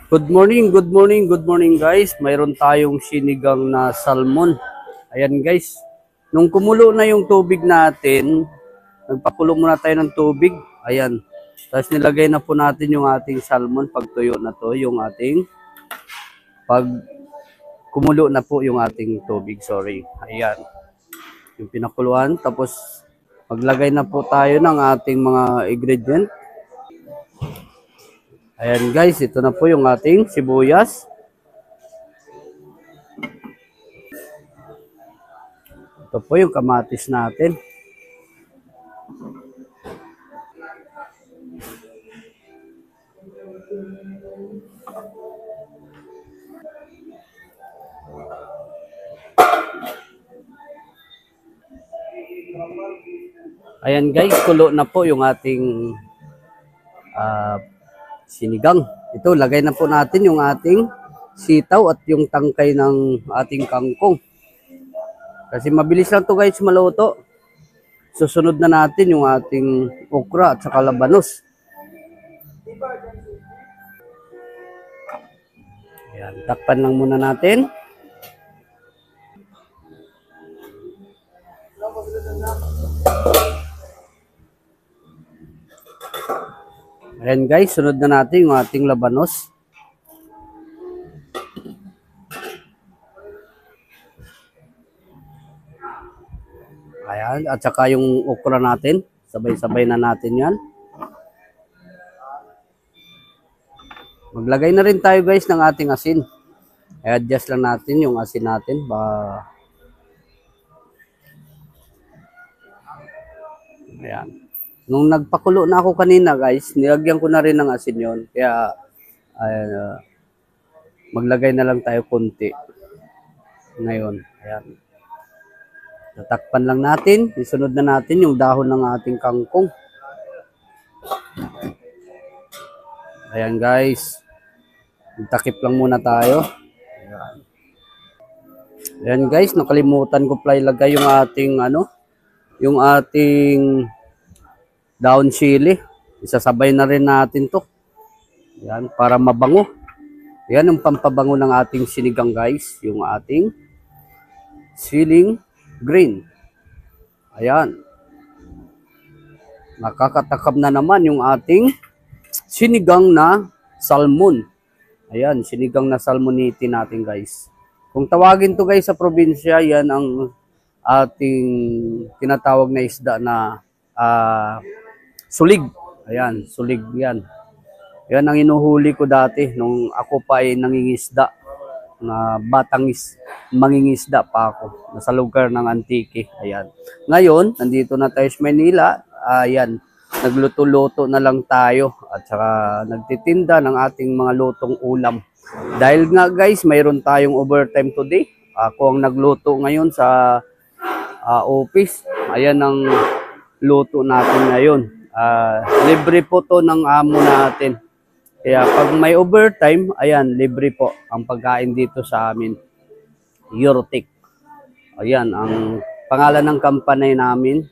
Good morning, good morning, good morning guys. Mayroon tayong sinigang na salmon. Ayan guys. Nung kumulo na yung tubig natin, nagpakulo muna tayo ng tubig. Ayan. Tapos nilagay na po natin yung ating salmon pag tuyo na to, yung ating pag kumulo na po yung ating tubig, sorry. Ayan. Yung pinakuluan. Tapos maglagay na po tayo ng ating mga ingredient. Ayan guys, ito na po yung ating sibuyas. Ito po yung kamatis natin. Ayan guys, kulo na po yung ating sinigang. Ito, lagay na po natin yung ating sitaw at yung tangkay ng ating kangkong. Kasi mabilis lang to guys maluto. Susunod na natin yung ating okra at saka labanos. Ayan, takpan lang muna natin. Ayan guys, sunod na natin yung ating labanos. Ayan, at saka yung okra natin. Sabay-sabay na natin yan. Maglagay na rin tayo guys ng ating asin. I-adjust lang natin yung asin natin. Ayan. Nung nagpakulo na ako kanina guys, nilagyan ko na rin ng asin yon. Kaya maglagay na lang tayo konti. Ngayon, ayan. Tatakpan lang natin. Isunod na natin yung dahon ng ating kangkong. Ayan guys. Takip lang muna tayo. Ayan. Ayan guys, nakalimutan ko pala ilagay yung ating yung ating daon chili. Isasabay na rin natin to. Ayan, para mabango. Ayan ang pampabango ng ating sinigang guys. Yung ating siling green. Ayan. Nakakatakam na naman yung ating sinigang na salmon. Ayan, sinigang na salmoniti natin guys. Kung tawagin to guys sa probinsya, yan ang ating tinatawag na isda na sulig. Ayan, sulig yan. Yan ang inuhuli ko dati nung ako pa ay nangingisda. Na mangingisda pa ako. Nasa lugar ng Antique. Ayan. Ngayon, nandito na tayo sa Manila. Ayan. Nagluto-luto na lang tayo. At saka nagtitinda ng ating mga lutong ulam. Dahil nga guys, mayroon tayong overtime today. Ako ang nagluto ngayon sa office. Ayan ang luto natin ngayon. Libre po to ng amo natin. Kaya pag may overtime, ayan, libre po ang pagkain dito sa amin. Eurotic. Ayan, ang pangalan ng company namin,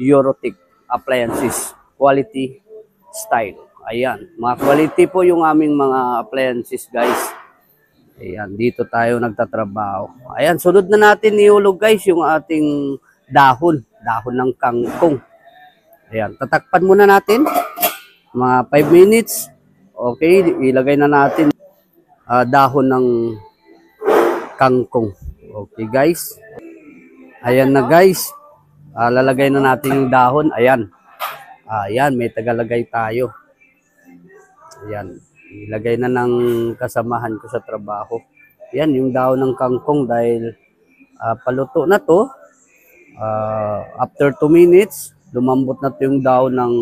Eurotic Appliances. Quality Style. Ayan, mga quality po yung aming mga appliances guys. Ayan, dito tayo nagtatrabaho. Ayan, sunod na natin iulog guys yung ating dahon ng kangkong. Ayan, tatakpan muna natin. Mga 5 minutes. Okay, ilagay na natin dahon ng kangkong. Okay guys. Ayan na guys. Lalagay na natin yung dahon. Ayan. Ayan, may tagalagay tayo. Ayan. Ilagay na ng kasamahan ko sa trabaho. Ayan, yung dahon ng kangkong dahil paluto na to. After 2 minutes, lumambot na to yung dahon ng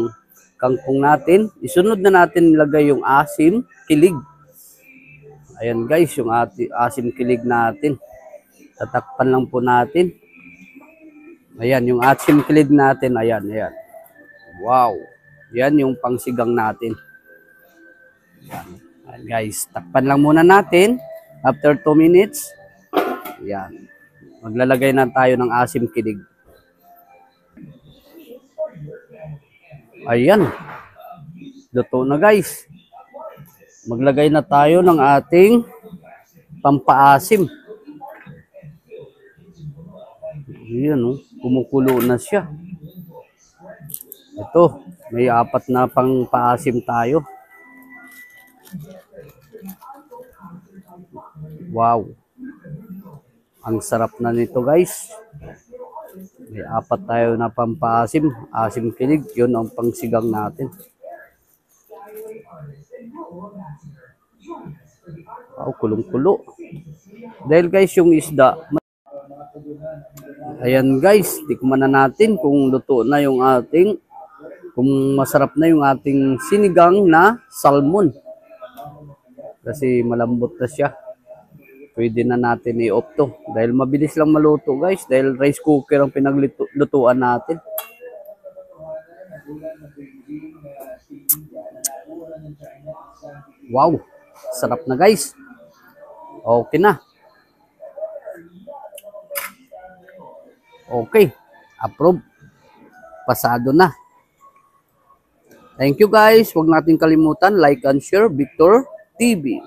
kangkong natin. Isunod na natin ilagay yung asim kilig. Ayan guys, yung asim kilig natin. Tatakpan lang po natin. Ayan, yung asim kilig natin. Ayan, ayan. Wow. Yan yung pangsigang natin. Ayan. Ayan guys, takpan lang muna natin. After 2 minutes. Ayan. Maglalagay na tayo ng asim kilig. Ayan. Luto na guys. Maglagay na tayo ng ating pampaasim. Ayan, oh, kumukulo na siya. Ito, may 4 na pang paasim tayo. Wow. Ang sarap na nito, guys. May 4 tayo na pampaasim. Asim kilig, yun ang pangsigang natin. Wow, kulong-kulo. Dahil guys, yung isda, ayan guys, tikman na natin kung luto na yung ating, kung masarap na yung ating sinigang na salmon. Kasi malambot na siya. Pwede na natin i-off to. Dahil mabilis lang maluto guys. Dahil rice cooker ang pinaglutuan natin. Wow. Sarap na guys. Okay na. Okay. Approve. Pasado na. Thank you guys. Huwag natin kalimutan like and share Victor TV.